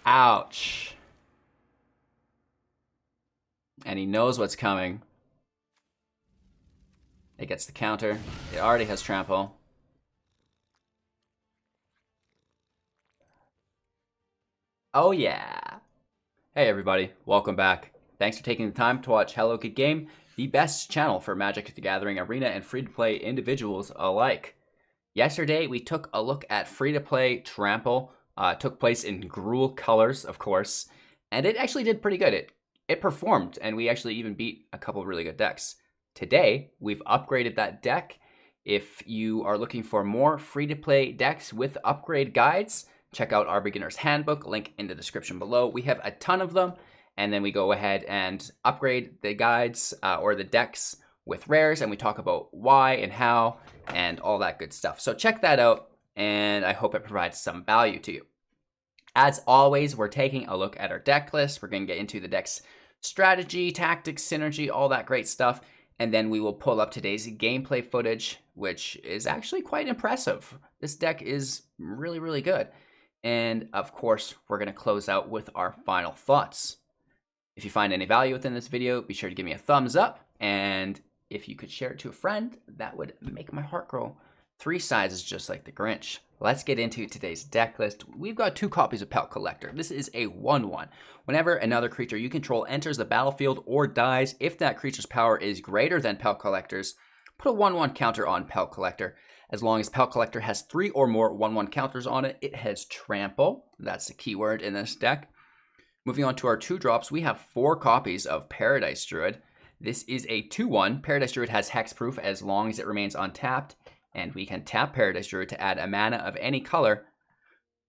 Ouch. And he knows what's coming. It gets the counter. It already has trample. Oh yeah. Hey everybody, welcome back. Thanks for taking the time to watch Hello Good Game, the best channel for Magic the Gathering Arena and free-to-play individuals alike. Yesterday, we took a look at free-to-play Trample. Took place in Gruul colors, of course, and it actually did pretty good. It performed, and we actually even beat a couple of really good decks. Today, we've upgraded that deck. If you are looking for more free-to-play decks with upgrade guides, check out our beginner's handbook, link in the description below. We have a ton of them, and then we go ahead and upgrade the guides or the decks with rares, and we talk about why and how and all that good stuff. So check that out, and I hope it provides some value to you. As always, we're taking a look at our deck list. We're going to get into the deck's strategy, tactics, synergy, all that great stuff, and then we will pull up today's gameplay footage, which is actually quite impressive. This deck is really, really good. And of course, we're going to close out with our final thoughts. If you find any value within this video, be sure to give me a thumbs up. And if you could share it to a friend, that would make my heart grow 3 sizes just like the Grinch. Let's get into today's deck list. We've got 2 copies of Pelt Collector. This is a 1/1. Whenever another creature you control enters the battlefield or dies, if that creature's power is greater than Pelt Collector's, put a 1/1 counter on Pelt Collector. As long as Pelt Collector has 3 or more 1/1 counters on it, it has Trample. That's the keyword in this deck. Moving on to our 2 drops, we have 4 copies of Paradise Druid. This is a 2/1. Paradise Druid has hexproof as long as it remains untapped, and we can tap Paradise Druid to add a mana of any color.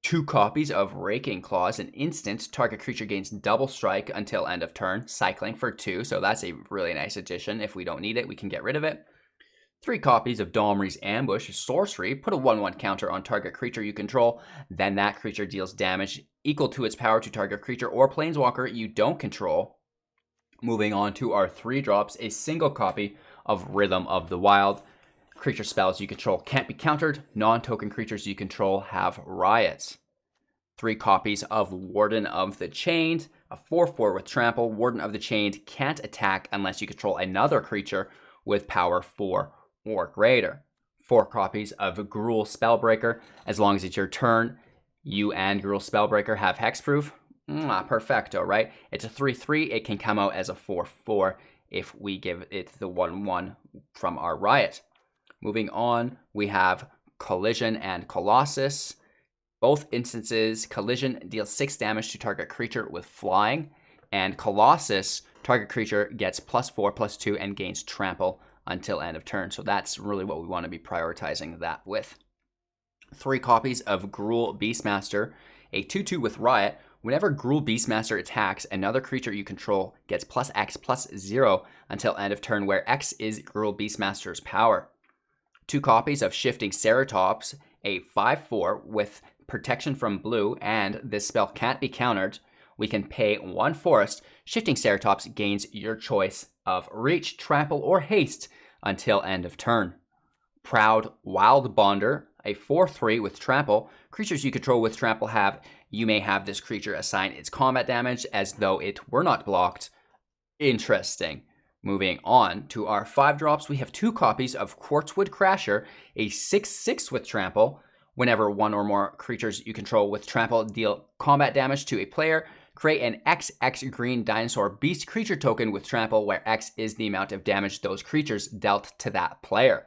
2 copies of Raking Claws, an instant. Target creature gains double strike until end of turn, cycling for 2, so that's a really nice addition. If we don't need it, we can get rid of it. 3 copies of Domri's Ambush, sorcery. Put a 1/1 counter on target creature you control, then that creature deals damage equal to its power to target creature or planeswalker you don't control. Moving on to our 3 drops, a single copy of Rhythm of the Wild. Creature spells you control can't be countered. Non-token creatures you control have riots. 3 copies of Warden of the Chained, a 4/4 with trample. Warden of the Chained can't attack unless you control another creature with power 4 or greater. 4 copies of Gruul Spellbreaker. As long as it's your turn, you and Gruul Spellbreaker have hexproof. Perfecto, right? It's a 3/3. It can come out as a 4/4 if we give it the 1/1 from our riot. Moving on, we have Collision and Colossus. Both instances, Collision deals 6 damage to target creature with flying, and Colossus, target creature gets +4/+2 and gains trample until end of turn. So that's really what we want to be prioritizing that with. 3 copies of Gruul Beastmaster, a 2/2 with Riot. Whenever Gruul Beastmaster attacks, another creature you control gets +X/+0 until end of turn, where X is Gruul Beastmaster's power. 2 copies of Shifting Ceratops, a 5/4 with protection from blue, and this spell can't be countered. We can pay 1 forest. Shifting Ceratops gains your choice of Reach, Trample, or Haste until end of turn. Proud Wildbonder, a 4/3 with Trample. Creatures you control with Trample you may have this creature assign its combat damage as though it were not blocked. Interesting. Moving on to our 5 drops, we have 2 copies of Quartzwood Crasher, a 6/6 with Trample. Whenever 1 or more creatures you control with Trample deal combat damage to a player, create an XX green Dinosaur Beast creature token with Trample, where X is the amount of damage those creatures dealt to that player.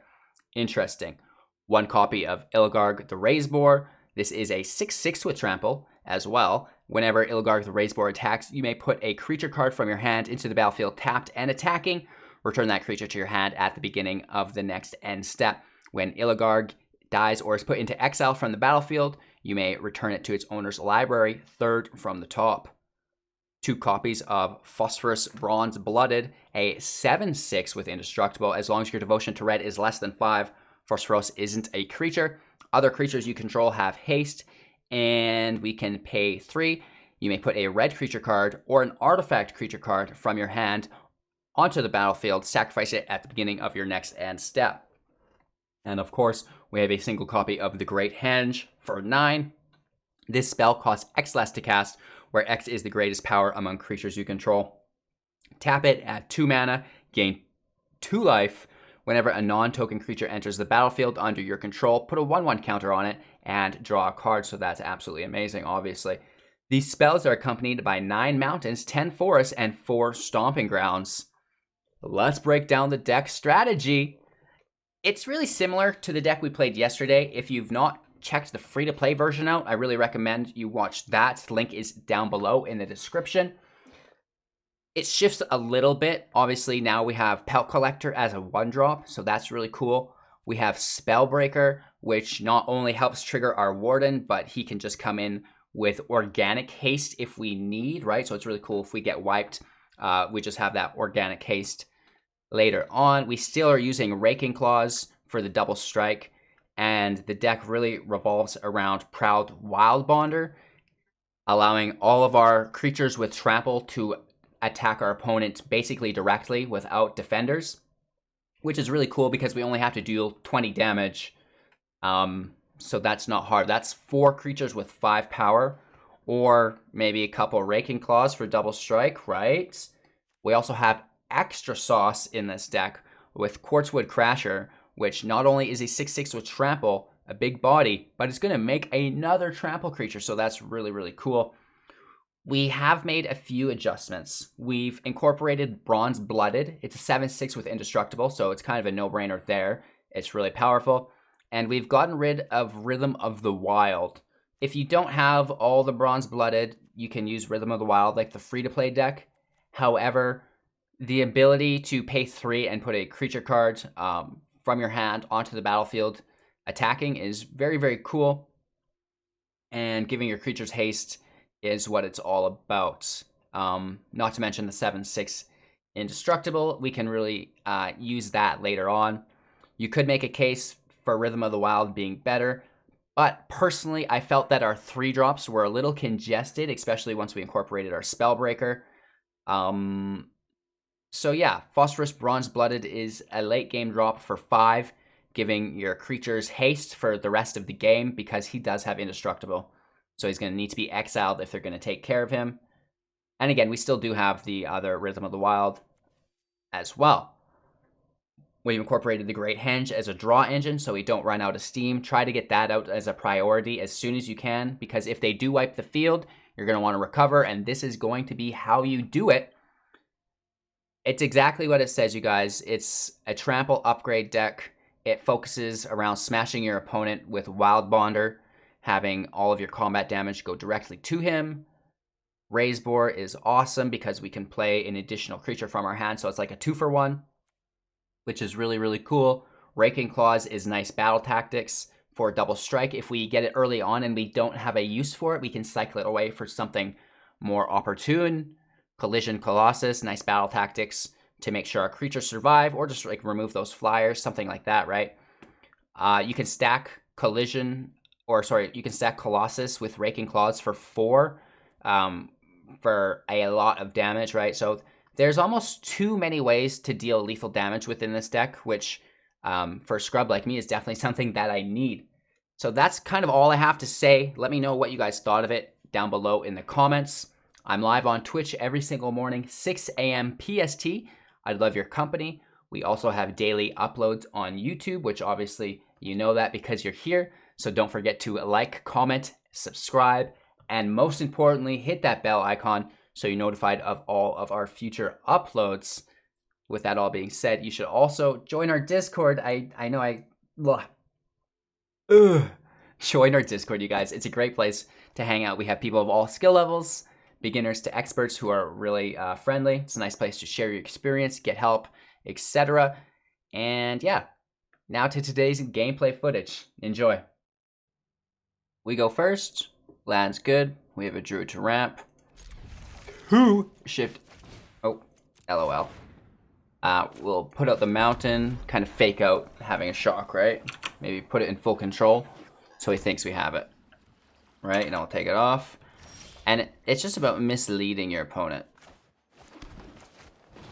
Interesting. 1 copy of Ilgarg the Razeboar. This is a 6/6 with Trample as well. Whenever Ilgarg the Razeboar attacks, you may put a creature card from your hand into the battlefield tapped and attacking. Return that creature to your hand at the beginning of the next end step. When Ilgarg dies or is put into exile from the battlefield, you may return it to its owner's library, 3rd from the top. 2 copies of Phosphorus Bronze Blooded, a 7/6 with Indestructible. As long as your devotion to red is less than 5, Phosphorus isn't a creature. Other creatures you control have haste, and we can pay 3. You may put a red creature card or an artifact creature card from your hand onto the battlefield, sacrifice it at the beginning of your next end step. And of course, we have a single copy of the Great Henge for 9. This spell costs X less to cast. where X is the greatest power among creatures you control. Tap it at 2 mana, gain 2 life. Whenever a non-token creature enters the battlefield under your control, put a 1/1 counter on it and draw a card, so that's absolutely amazing, obviously. These spells are accompanied by 9 mountains, 10 forests, and 4 stomping grounds. Let's break down the deck strategy. It's really similar to the deck we played yesterday. If you've not checked the free-to-play version out, I really recommend you watch that. Link is down below in the description. It shifts a little bit. Obviously, now we have Pelt Collector as a 1-drop, so that's really cool. We have Spellbreaker, which not only helps trigger our Warden, but he can just come in with Organic Haste if we need, right? So it's really cool if we get wiped. We just have that Organic Haste later on. We still are using Raking Claws for the double strike, and the deck really revolves around Proud Wildbonder, allowing all of our creatures with trample to attack our opponent basically directly without defenders, which is really cool because we only have to deal 20 damage. So that's not hard. That's 4 creatures with 5 power, or maybe a couple Raking Claws for double strike, right? We also have extra sauce in this deck with Quartzwood Crasher, which not only is a 6/6 with trample, a big body, but it's going to make another trample creature, so that's really, really cool. We have made a few adjustments. We've incorporated Bronze Blooded. It's a 7/6 with Indestructible, so it's kind of a no-brainer there. It's really powerful. And we've gotten rid of Rhythm of the Wild. If you don't have all the Bronze Blooded, you can use Rhythm of the Wild like the free-to-play deck. However, the ability to pay 3 and put a creature card from your hand onto the battlefield attacking is very, very cool. And giving your creatures haste is what it's all about. Not to mention the 7/6 Indestructible. We can really use that later on. You could make a case for Rhythm of the Wild being better, but personally, I felt that our 3-drops were a little congested, especially once we incorporated our Spellbreaker. So yeah, Phosphorus Bronze Blooded is a late game drop for 5, giving your creatures haste for the rest of the game because he does have Indestructible. So he's going to need to be exiled if they're going to take care of him. And again, we still do have the other Rhythm of the Wild as well. We've incorporated the Great Henge as a draw engine so we don't run out of steam. Try to get that out as a priority as soon as you can, because if they do wipe the field, you're going to want to recover, and this is going to be how you do it. It's exactly what it says, you guys. It's a trample upgrade deck. It focuses around smashing your opponent with Wildbonder, having all of your combat damage go directly to him. Raise Boar is awesome because we can play an additional creature from our hand, so it's like a 2-for-1, which is really, really cool. Raking Claws is nice battle tactics for double strike. If we get it early on and we don't have a use for it, we can cycle it away for something more opportune. Collision Colossus, nice battle tactics to make sure our creatures survive, or just like remove those flyers, something like that, right? You can stack you can stack Colossus with Raking Claws for 4 for a lot of damage, right? So there's almost too many ways to deal lethal damage within this deck, which for a scrub like me is definitely something that I need. So that's kind of all I have to say. Let me know what you guys thought of it down below in the comments. I'm live on Twitch every single morning, 6 a.m. PST. I'd love your company. We also have daily uploads on YouTube, which obviously you know that because you're here. So don't forget to like, comment, subscribe, and most importantly, hit that bell icon so you're notified of all of our future uploads. With that all being said, you should also join our Discord. Join our Discord, you guys. It's a great place to hang out. We have people of all skill levels, beginners to experts who are really friendly. It's a nice place to share your experience, get help, etc. And yeah, now to today's gameplay footage. Enjoy. We go first. Land's good. We have a Druid to ramp. Shift. Oh, LOL. We'll put out the mountain, kind of fake out having a shock, right? Maybe put it in full control so he thinks we have it. Right? And I'll take it off. And it's just about misleading your opponent.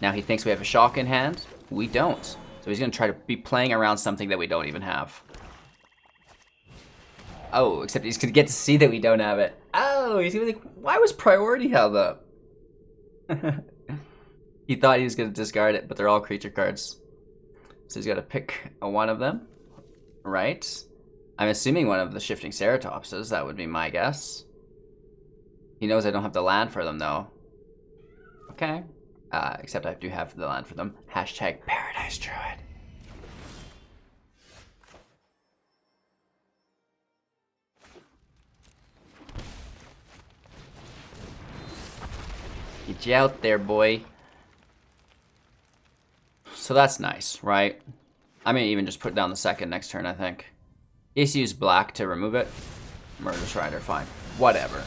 Now he thinks we have a shock in hand. We don't. So he's going to try to be playing around something that we don't even have. Oh, except he's gonna get to see that we don't have it. Oh, he's gonna be like, why was priority held up? He thought he was gonna discard it, but they're all creature cards. So he's gotta pick one of them, right? I'm assuming one of the shifting ceratopses, that would be my guess. He knows I don't have the land for them though. Okay. Except I do have the land for them. Hashtag Paradise Druid. Get you out there, boy. So that's nice, right? I may even just put down the second next turn, I think. He has to use black to remove it. Murderous Rider, fine. Whatever.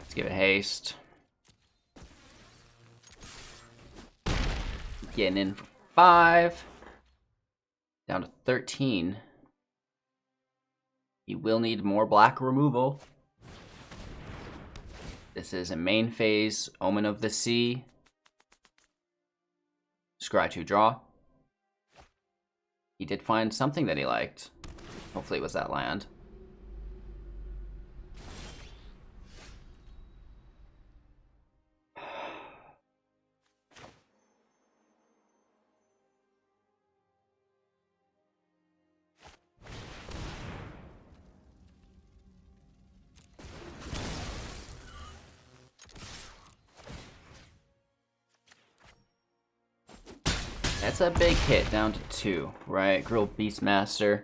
Let's give it haste. Getting in for 5. Down to 13. You will need more black removal. This is a main phase, Omen of the Sea. Scry 2 draw. He did find something that he liked. Hopefully it was that land. That's a big hit, down to 2, right? Gruul Beastmaster,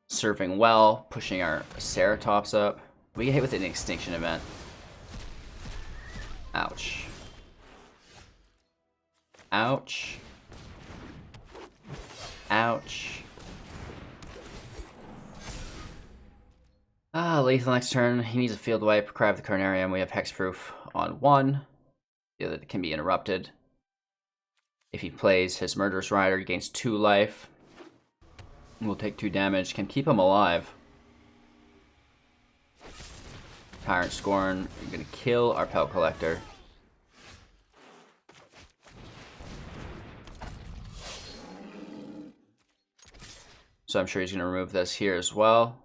serving well, pushing our Ceratops up. We get hit with an Extinction Event. Ouch. Ouch. Ouch. Lethal next turn. He needs a field wipe, Cry of the Carnarium. We have Hexproof on 1. The other can be interrupted. If he plays his Murderous Rider, he gains 2 life. We'll take 2 damage. Can keep him alive. Tyrant Scorn. You're going to kill our Pelt Collector. So I'm sure he's going to remove this here as well.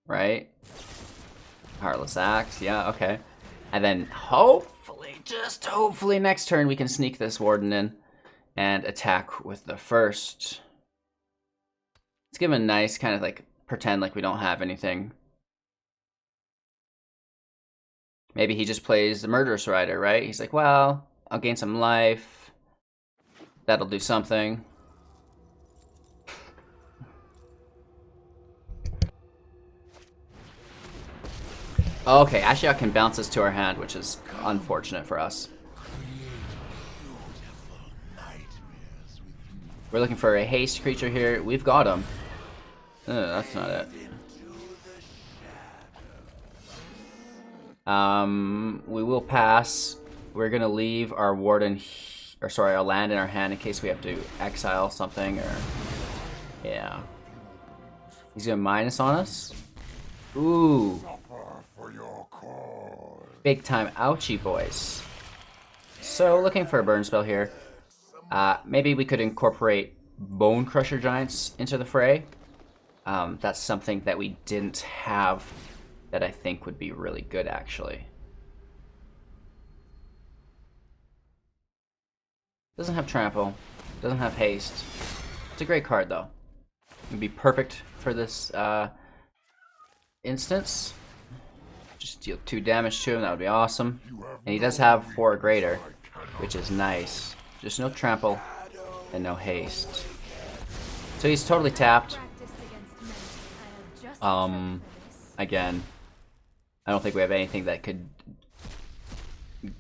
Right? Heartless Axe. Yeah, okay. And then hopefully, just hopefully next turn we can sneak this Warden in. And attack with the first. Let's give him a nice kind of like pretend like we don't have anything. Maybe he just plays the Murderous Rider, right? He's like, well, I'll gain some life. That'll do something. Okay, actually I can bounce this to our hand, which is unfortunate for us. We're looking for a haste creature here. We've got him. That's not it. We will pass. We're gonna leave our warden, or sorry, our land in our hand in case we have to exile something, or yeah. He's gonna minus on us. Ooh. Big time ouchie, boys. So looking for a burn spell here. Maybe we could incorporate Bone Crusher Giants into the fray. That's something that we didn't have that I think would be really good, actually. Doesn't have Trample. Doesn't have Haste. It's a great card, though. It'd be perfect for this instance. Just deal 2 damage to him. That would be awesome. And he does have 4 or greater, which is nice. Just no Trample and no Haste. So he's totally tapped. Again, I don't think we have anything that could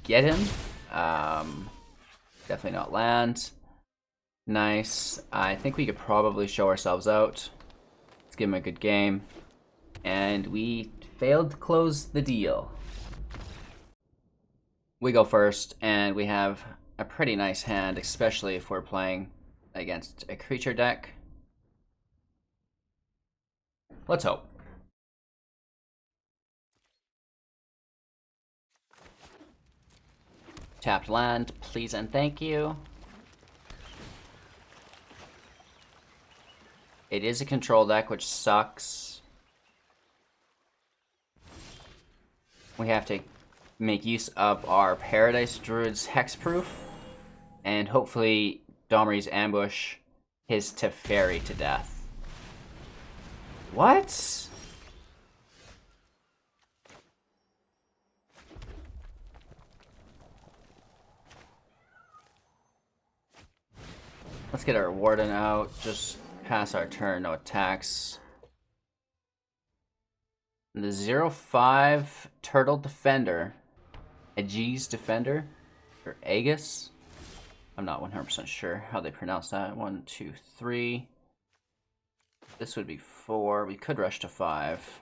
get him. Definitely not land. Nice. I think we could probably show ourselves out. Let's give him a good game. And we failed to close the deal. We go first, and we have a pretty nice hand, especially if we're playing against a creature deck. Let's hope. Tapped land, please and thank you. It is a control deck, which sucks. We have to make use of our Paradise Druid's Hexproof, and hopefully Domri's Ambush his Teferi to death. What? Let's get our Warden out, just pass our turn, no attacks. The 0/5 Turtle Defender, Aegis Defender, or Aegis. I'm not 100% sure how they pronounce that. 1, 2, 3. This would be 4. We could rush to 5.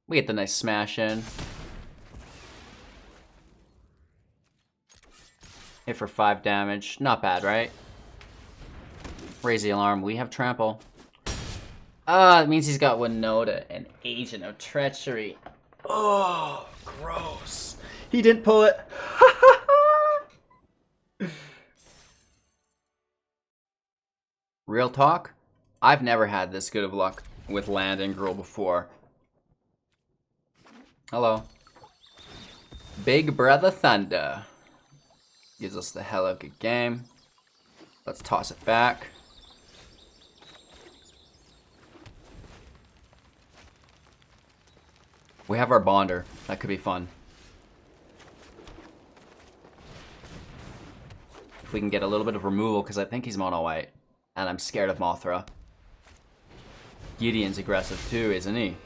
We get the nice smash in. Hit for 5 damage. Not bad, right? Raise the alarm. We have trample. Ah, it means he's got Winota, an agent of treachery. Oh, gross. He didn't pull it. Real talk, I've never had this good of luck with land and Gruul before. Hello. Big Brother Thunder gives us the hell of a good game. Let's toss it back. We have our Bonder. That could be fun. If we can get a little bit of removal, because I think he's mono white. And I'm scared of Mothra. Gideon's aggressive too, isn't he?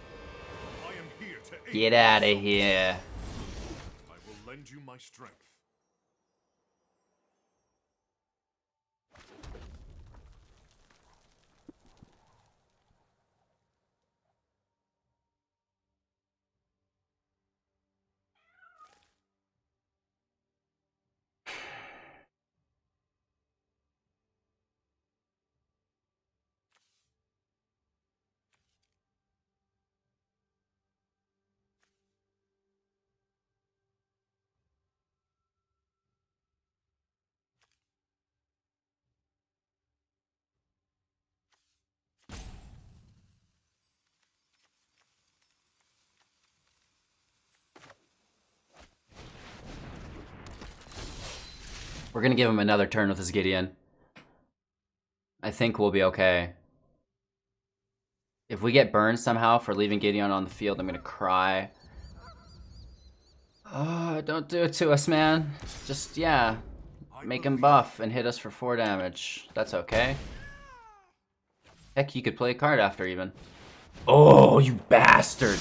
Get out of here. I will lend you my strength. We're gonna give him another turn with his Gideon. I think we'll be okay. If we get burned somehow for leaving Gideon on the field, I'm gonna cry. Oh, don't do it to us, man. Just, yeah. Make him buff and hit us for 4 damage. That's okay. Heck, you could play a card after even. Oh, you bastard!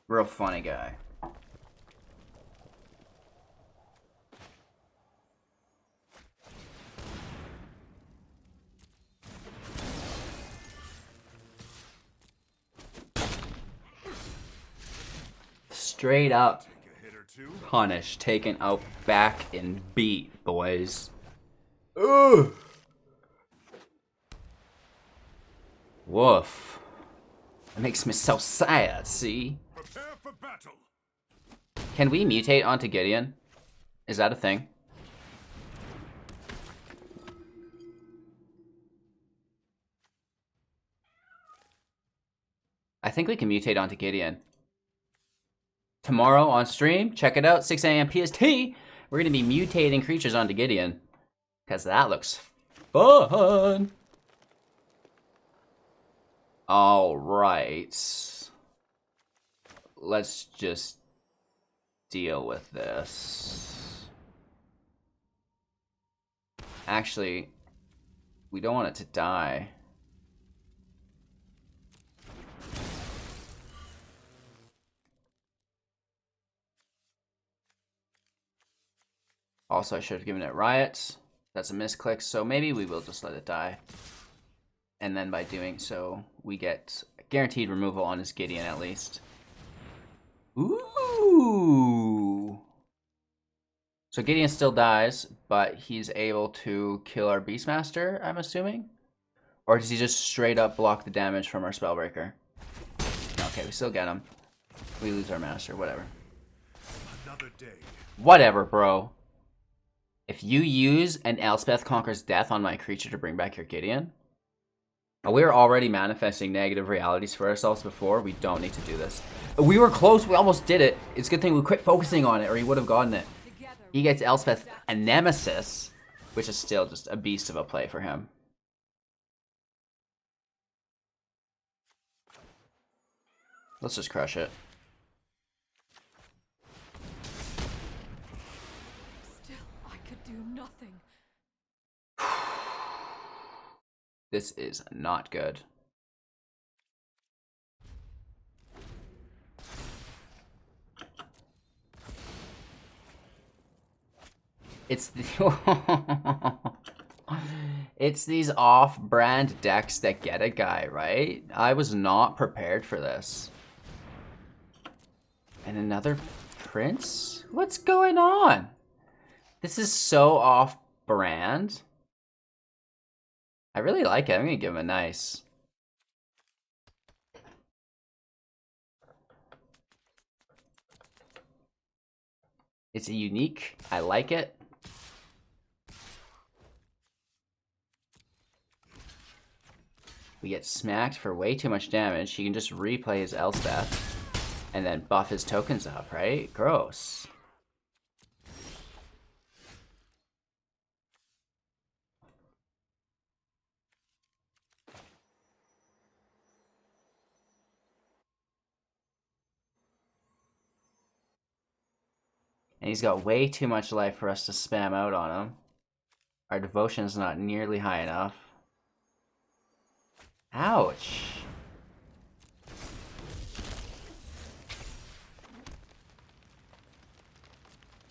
Real funny guy. Straight up punish, taken out back and beat, boys. Ugh. Woof. It makes me so sad, see? Prepare for battle. Can we mutate onto Gideon? Is that a thing? I think we can mutate onto Gideon. Tomorrow on stream, check it out, 6 a.m. PST, we're going to be mutating creatures onto Gideon. Because that looks fun. Alright. Let's just deal with this. Actually, we don't want it to die. Also, I should have given it Riot. That's a misclick, so maybe we will just let it die. And then by doing so, we get guaranteed removal on his Gideon at least. Ooh! So Gideon still dies, but he's able to kill our Beastmaster, I'm assuming? Or does he just straight up block the damage from our Spellbreaker? Okay, we still get him. We lose our Master, whatever. Another day. Whatever, bro. If you use an Elspeth Conquers Death on my creature to bring back your Gideon, we were already manifesting negative realities for ourselves before. We don't need to do this. We were close. We almost did it. It's a good thing we quit focusing on it, or he would have gotten it. He gets Elspeth a Nemesis, which is still just a beast of a play for him. Let's just crush it. Still, I could do nothing. This is not good. It's it's these off-brand decks that get a guy, right? I was not prepared for this. And another prince? What's going on? This is so off-brand. I really like it. I'm gonna give him a nice. It's a unique. I like it. We get smacked for way too much damage. He can just replay his Elspeth and then buff his tokens up, right? Gross. And he's got way too much life for us to spam out on him. Our devotion is not nearly high enough. Ouch.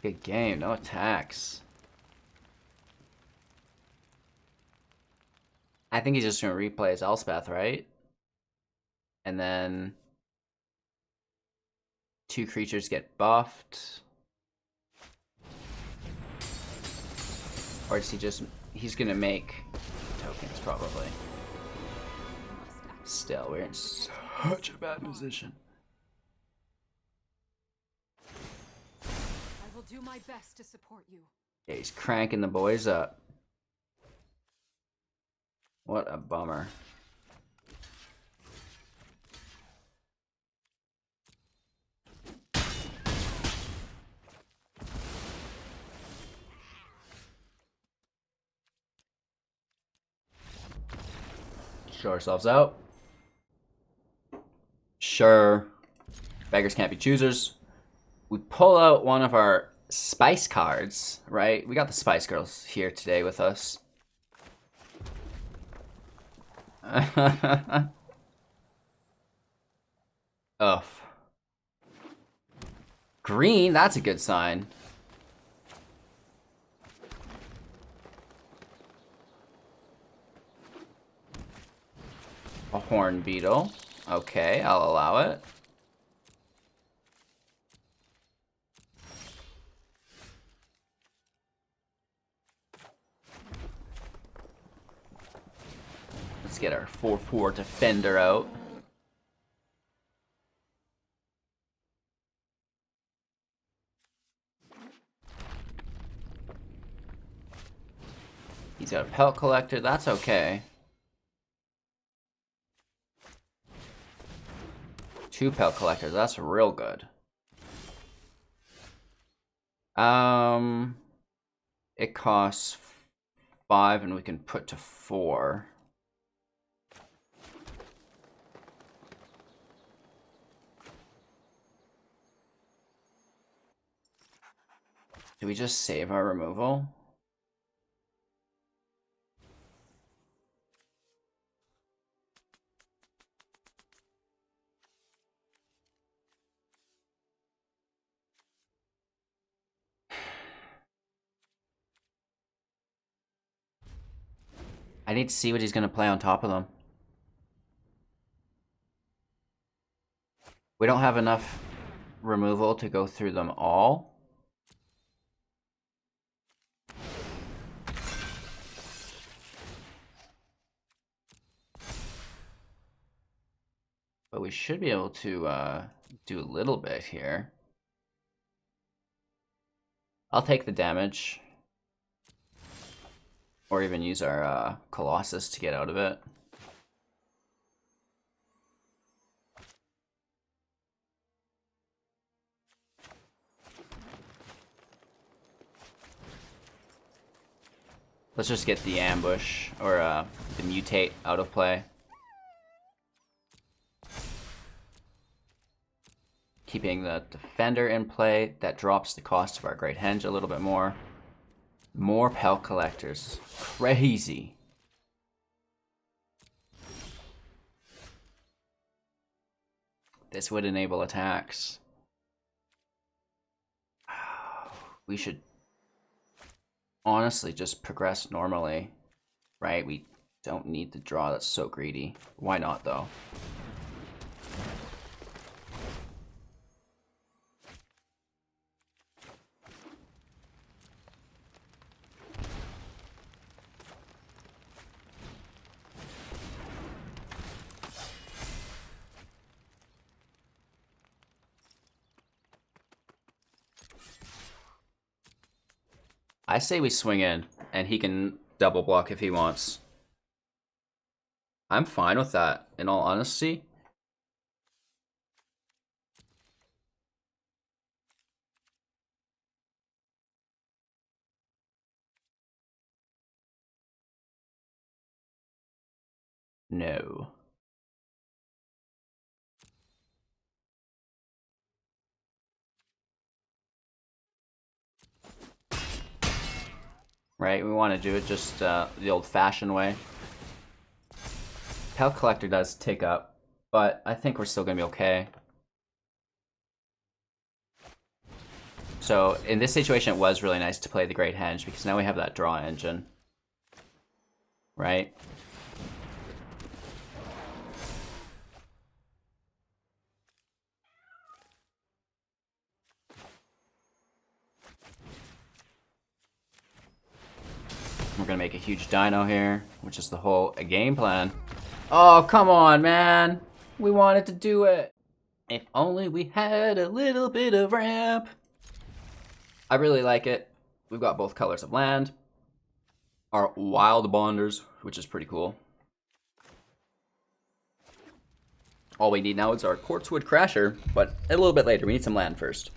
Good game, no attacks. I think he's just gonna replay his Elspeth, right? And then 2 creatures get buffed. Or is he just... He's gonna make tokens, probably. Still, we're in such a bad position. I will do my best to support you. Yeah, he's cranking the boys up. What a bummer. Show ourselves out. Sure. Beggars can't be choosers. We pull out one of our spice cards, right? We got the Spice Girls here today with us. Ugh. Green, that's a good sign. A horn beetle. Okay, I'll allow it. Let's get our 4/4 defender out. He's got a pelt collector, that's okay. 2 pelt collectors, that's real good. It costs 5 and we can put to 4. Do we just save our removal? I need to see what he's going to play on top of them. We don't have enough removal to go through them all. But we should be able to do a little bit here. I'll take the damage. Or even use our Colossus to get out of it. Let's just get the ambush, or the mutate out of play. Keeping the defender in play, that drops the cost of our Great Henge a little bit more. More Pelt Collectors. Crazy. This would enable attacks. We should honestly just progress normally, right? We don't need the draw that's so greedy. Why not, though? I say we swing in, and he can double block if he wants. I'm fine with that, in all honesty. No. Right, we want to do it just the old-fashioned way. Pelt Collector does tick up, but I think we're still going to be okay. So, in this situation, it was really nice to play the Great Henge, because now we have that draw engine. Right? We're gonna make a huge dino here, which is the whole game plan. Oh, come on, man. We wanted to do it. If only we had a little bit of ramp. I really like it. We've got both colors of land. Our Wildbonders, which is pretty cool. All we need now is our Quartzwood Crasher, but a little bit later. We need some land first.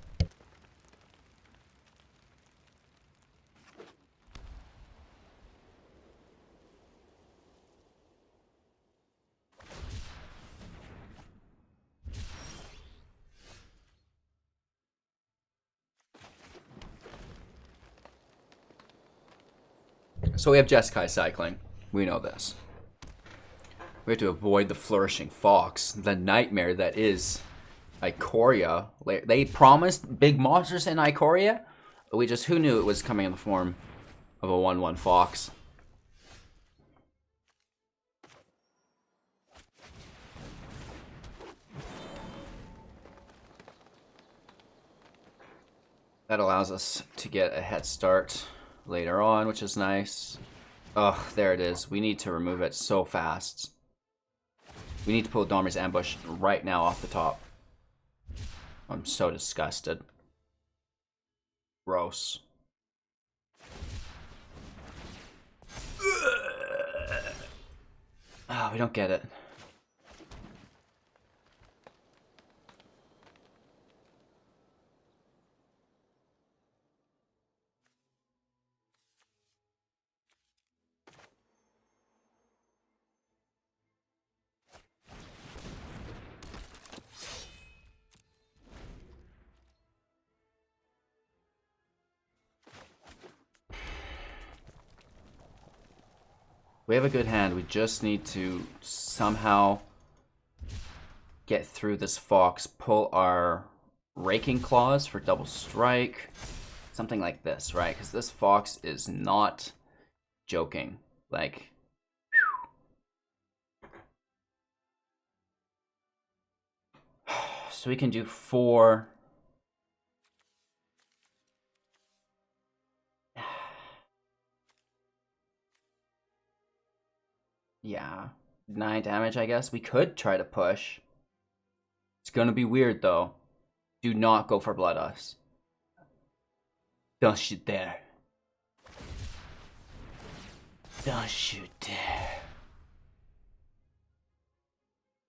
So we have Jeskai cycling. We know this. We have to avoid the Flourishing Fox, the nightmare that is Ikoria. They promised big monsters in Ikoria, but who knew it was coming in the form of a 1/1 Fox. That allows us to get a head start later on, which is nice. Ugh, there it is. We need to remove it so fast. We need to pull Dahmer's Ambush right now off the top. I'm so disgusted. Gross. Oh, we don't get it. We have a good hand. We just need to somehow get through this Fox, pull our Raking Claws for double strike. Something like this, right? Because this Fox is not joking. Like, So we can do 4. Yeah, 9 damage, I guess. We could try to push. It's gonna be weird, though. Do not go for Blood Us. Don't shoot there. Don't shoot there.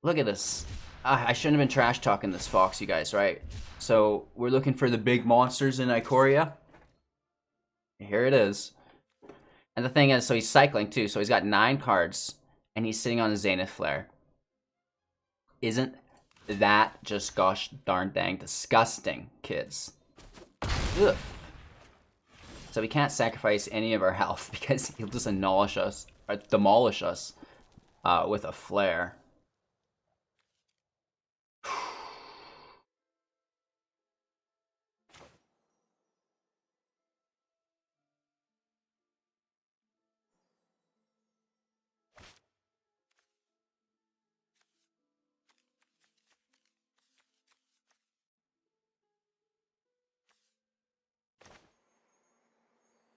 Look at this. I shouldn't have been trash talking this Fox, you guys, right? So we're looking for the big monsters in Ikoria. Here it is. And the thing is, so he's cycling too. So he's got 9 cards, and he's sitting on a Zenith Flare. Isn't that just gosh darn dang disgusting, kids? Ugh. So we can't sacrifice any of our health because he'll just demolish us with a flare.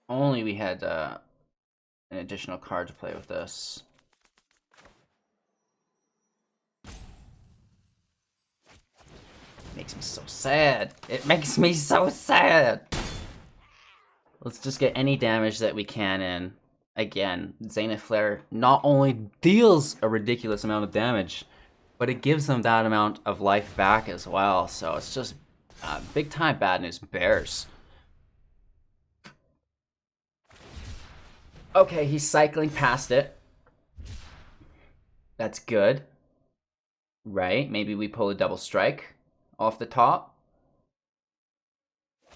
Only we had an additional card to play with this. Makes me so sad. It makes me so sad. Let's just get any damage that we can in. Again, Zenith Flare not only deals a ridiculous amount of damage, but it gives them that amount of life back as well. So it's just big time bad news bears. Okay, he's cycling past it. That's good. Right, maybe we pull a double strike off the top.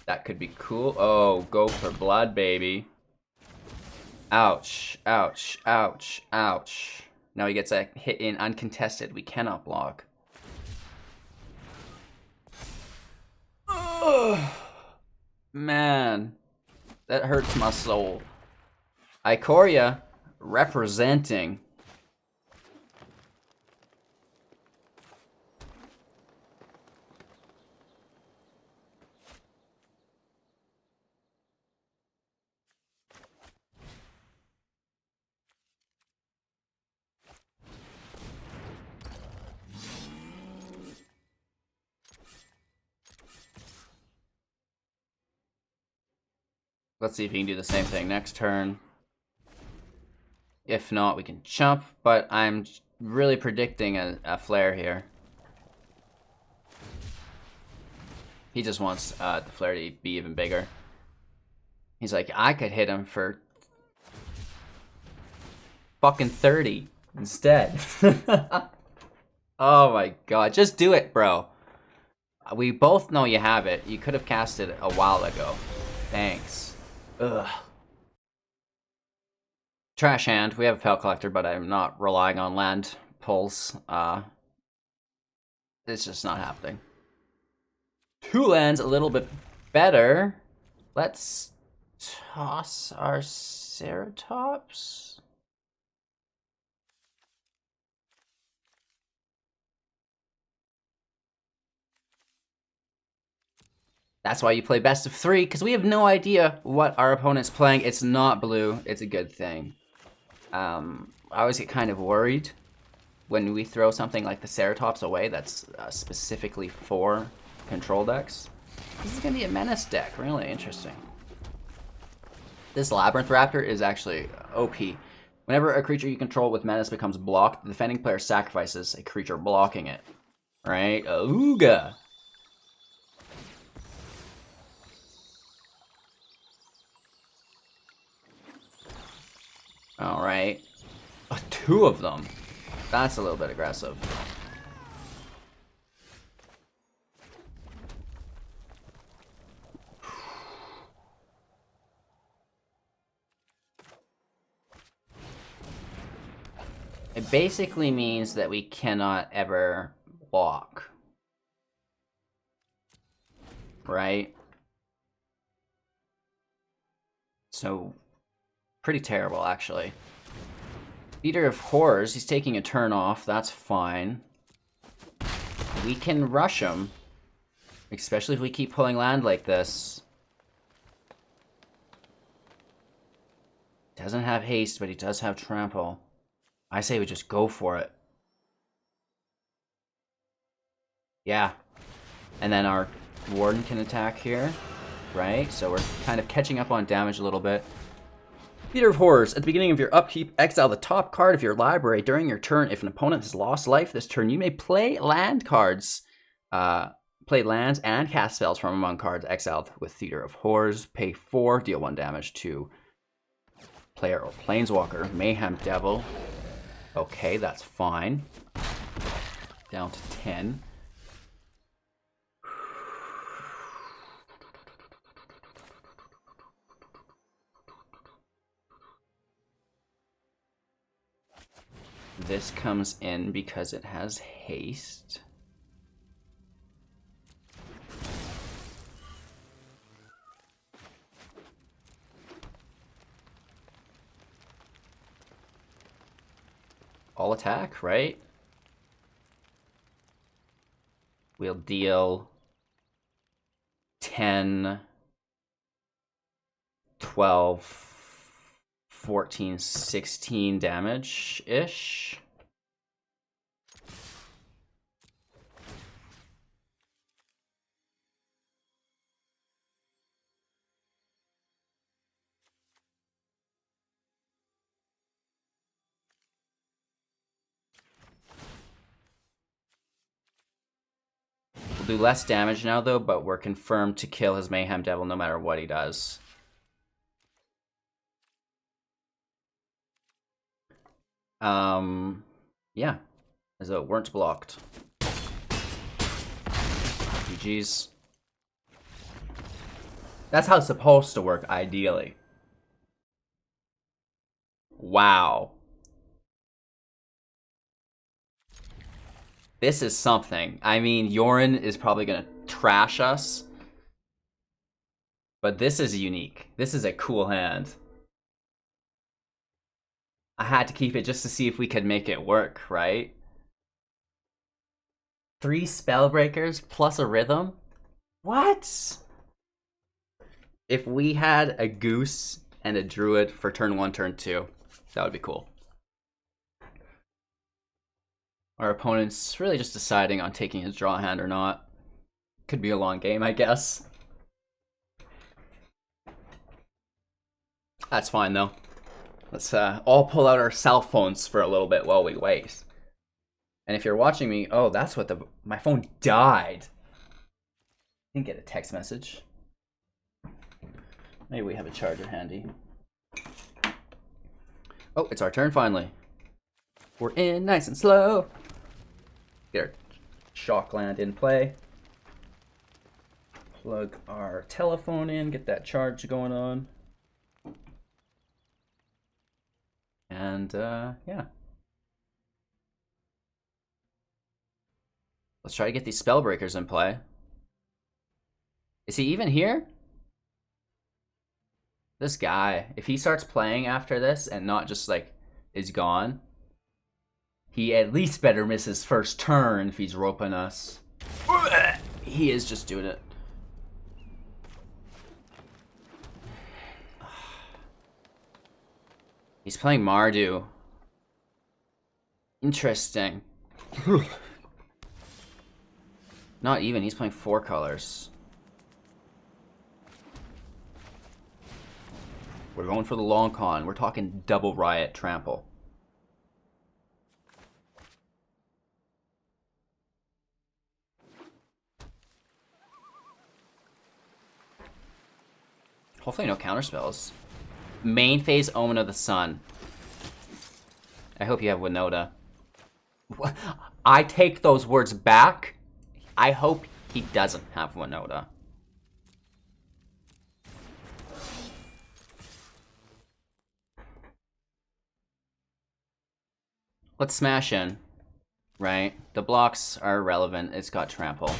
That could be cool. Oh, go for blood, baby. Ouch, ouch, ouch, ouch. Now he gets a hit in uncontested. We cannot block. Ugh. Man, that hurts my soul. Ikoria representing. Let's see if he can do the same thing next turn. If not, we can chump, but I'm really predicting a flare here. He just wants the flare to be even bigger. He's like, I could hit him for fucking 30 instead. Oh my god, just do it, bro. We both know you have it. You could have cast it a while ago. Thanks. Ugh. Trash hand. We have a Pale Collector, but I'm not relying on land pulls. It's just not happening. 2 lands, a little bit better. Let's toss our Ceratops. That's why you play best of 3, because we have no idea what our opponent's playing. It's not blue. It's a good thing. I always get kind of worried when we throw something like the Ceratops away that's specifically for control decks. This is going to be a Menace deck. Really interesting. This Labyrinth Raptor is actually OP. Whenever a creature you control with Menace becomes blocked, the defending player sacrifices a creature blocking it. Right? Ooga! Alright. 2 of them. That's a little bit aggressive. It basically means that we cannot ever block. Right? So, pretty terrible, actually. Feeder of Horrors, he's taking a turn off, that's fine. we can rush him. Especially if we keep pulling land like this. Doesn't have haste, but he does have trample. I say we just go for it. Yeah. And then our warden can attack here, right? So we're kind of catching up on damage a little bit. Theater of Horrors. At the beginning of your upkeep, exile the top card of your library during your turn. If an opponent has lost life this turn, you may play land cards. Play lands and cast spells from among cards exiled with Theater of Horrors. Pay 4, deal 1 damage to player or planeswalker. Mayhem Devil. Okay, that's fine. Down to 10. This comes in because it has haste. All attack, right? We'll deal 10, 12, 14, 16 damage-ish. We'll do less damage now, though, but we're confirmed to kill his Mayhem Devil no matter what he does. Yeah, as though it weren't blocked. GG's. That's how it's supposed to work, ideally. Wow. This is something. I mean, Yorin is probably going to trash us. But this is unique. This is a cool hand. I had to keep it just to see if we could make it work, right? 3 Spellbreakers plus a Rhythm? What? If we had a Goose and a Druid for turn 1, turn 2, that would be cool. Our opponent's really just deciding on taking his draw hand or not. Could be a long game, I guess. That's fine, though. Let's all pull out our cell phones for a little bit while we wait. And if you're watching me, oh, that's what my phone died. Didn't get a text message. Maybe we have a charger handy. Oh, it's our turn finally. We're in nice and slow. Get our shock land in play. Plug our telephone in, get that charge going on. And yeah. Let's try to get these Spellbreakers in play. Is he even here? This guy, if he starts playing after this and not just like is gone, he at least better miss his first turn if he's roping us. He is just doing it. He's playing Mardu. Interesting. Not even, he's playing 4 colors. We're going for the long con. We're talking double Riot Trample. Hopefully no counterspells. Main phase Omen of the Sun. I hope you have Winota. I take those words back. I hope he doesn't have Winota. Let's smash in, right? The blocks are irrelevant. It's got trample.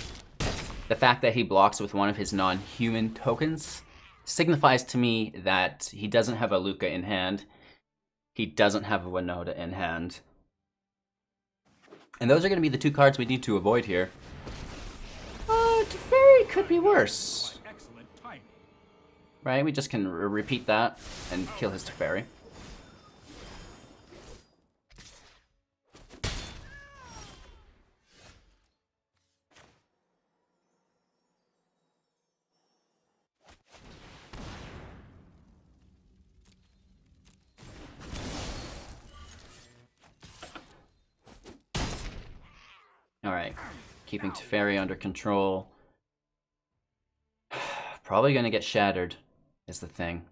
The fact that he blocks with one of his non-human tokens signifies to me that he doesn't have a Luca in hand. He doesn't have a Winota in hand. And those are going to be the 2 cards we need to avoid here. could be worse. Excellent timing. Right, we just can repeat that and kill his Teferi. Alright, keeping Teferi under control. Probably gonna get shattered, is the thing,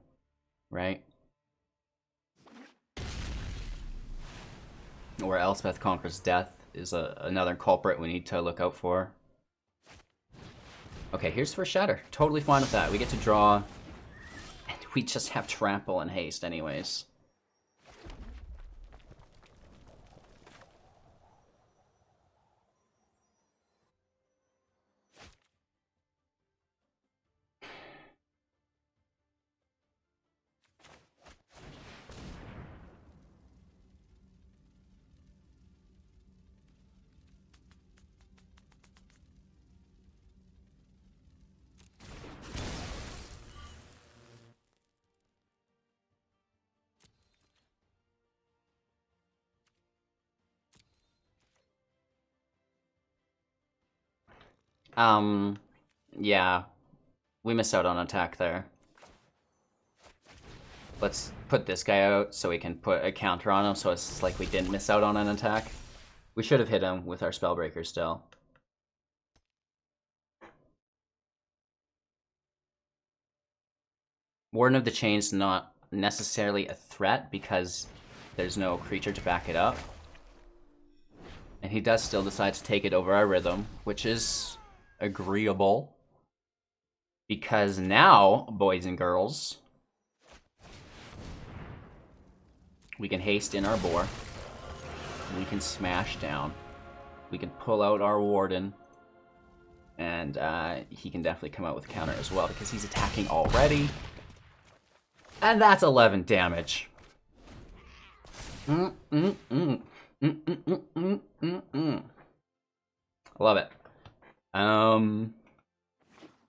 right? Or Elspeth Conquers Death is another culprit we need to look out for. Okay, here's for Shatter. Totally fine with that. We get to draw, and we just have Trample and Haste anyways. Yeah. We missed out on attack there. Let's put this guy out so we can put a counter on him so it's like we didn't miss out on an attack. We should have hit him with our Spellbreaker still. Warden of the Chain's not necessarily a threat because there's no creature to back it up. And he does still decide to take it over our Rhythm, which is agreeable. Because now, boys and girls, we can haste in our boar. We can smash down. We can pull out our Warden. And he can definitely come out with a counter as well because he's attacking already. And that's 11 damage. Love it.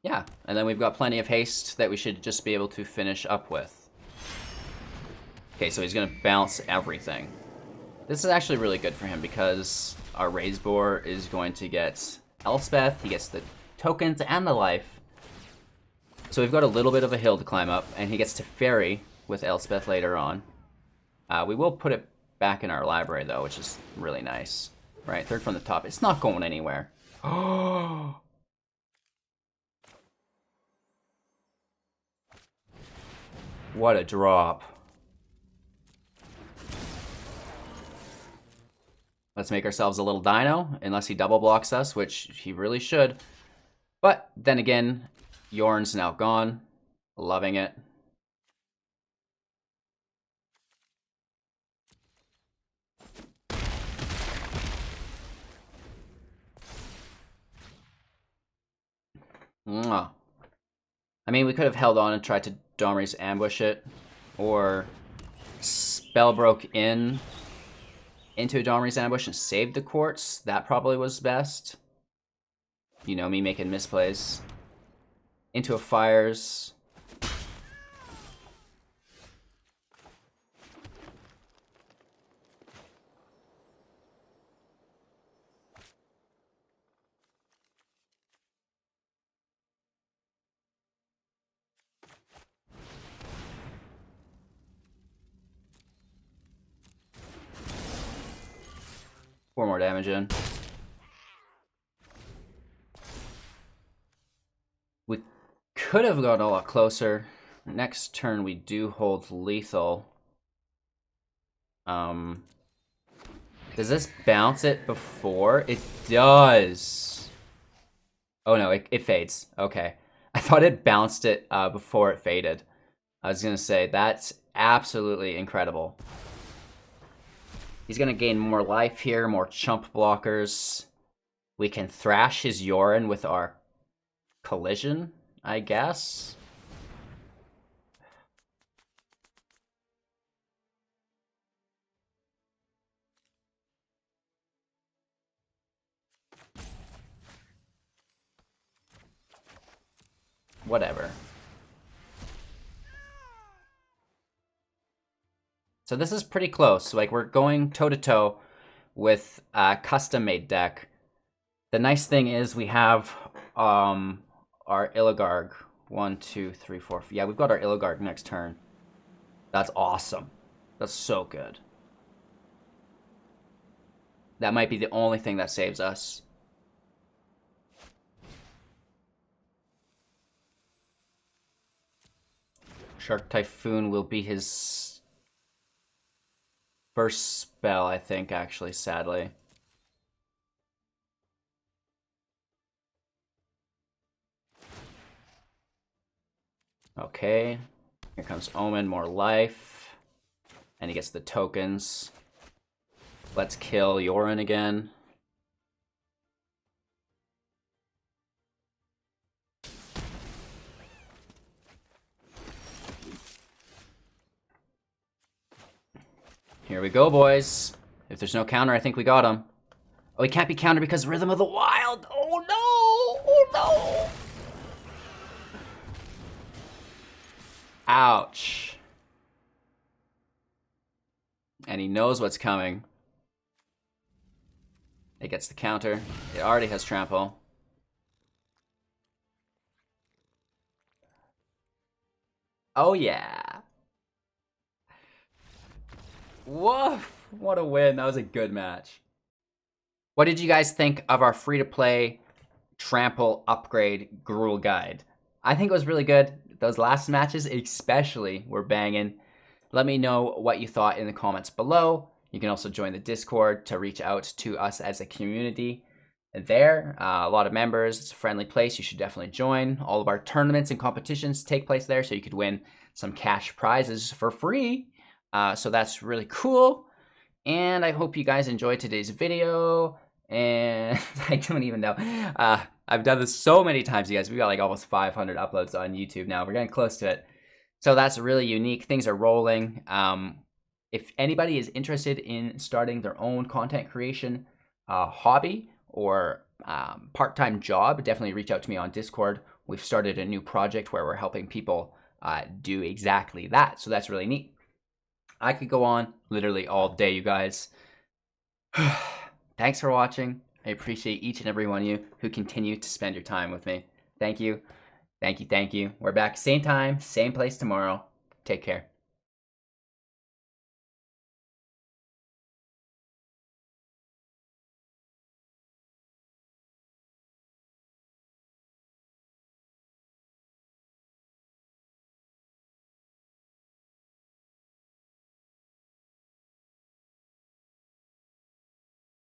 Yeah, and then we've got plenty of haste that we should just be able to finish up with. Okay, so he's gonna bounce everything. This is actually really good for him because our Raise Boar is going to get Elspeth, he gets the tokens and the life. So we've got a little bit of a hill to climb up, and he gets to Teferi with Elspeth later on. We will put it back in our library though, which is really nice. Right, third from the top. It's not going anywhere. Oh. What a drop. Let's make ourselves a little dino, unless he double blocks us, which he really should. But then again, Yorn's now gone. Loving it. Mwah. I mean, we could have held on and tried to Domri's ambush it, or Spellbroke into Domri's ambush and saved the Quartz. That probably was best. You know me making misplays. Into a Fires. Four more damage in. We could have gotten a lot closer. Next turn we do hold lethal. Does this bounce it before? It does. Oh no, it fades. Okay. I thought it bounced it before it faded. I was gonna say, that's absolutely incredible. He's gonna gain more life here, more chump blockers. We can thrash his Yorin with our collision, I guess. whatever. So this is pretty close. Like, we're going toe-to-toe with a custom-made deck. The nice thing is we have our Illigarg. 1, 2, 3, 4. Yeah, we've got our Illigarg next turn. That's awesome. That's so good. That might be the only thing that saves us. Shark Typhoon will be his first spell, I think, actually, sadly. Okay. Here comes Omen, more life. And he gets the tokens. Let's kill Yorin again. Here we go, boys. If there's no counter, I think we got him. Oh, he can't be countered because Rhythm of the Wild. Oh, no. Oh, no. Ouch. And he knows what's coming. It gets the counter. It already has trample. Oh, yeah. Woof! What a win. That was a good match. What did you guys think of our free-to-play Trample upgrade Gruul guide? I think it was really good. Those last matches especially were banging. Let me know what you thought in the comments below. You can also join the Discord to reach out to us as a community there. A lot of members. It's a friendly place. You should definitely join. All of our tournaments and competitions take place there, so you could win some cash prizes for free. So that's really cool. And I hope you guys enjoyed today's video. And I don't even know. I've done this so many times, you guys. We got like almost 500 uploads on YouTube now. We're getting close to it. So that's really unique. Things are rolling. If anybody is interested in starting their own content creation hobby or part-time job, definitely reach out to me on Discord. We've started a new project where we're helping people do exactly that. So that's really neat. I could go on literally all day, you guys. Thanks for watching. I appreciate each and every one of you who continue to spend your time with me. Thank you. Thank you. Thank you. We're back same time, same place tomorrow. Take care.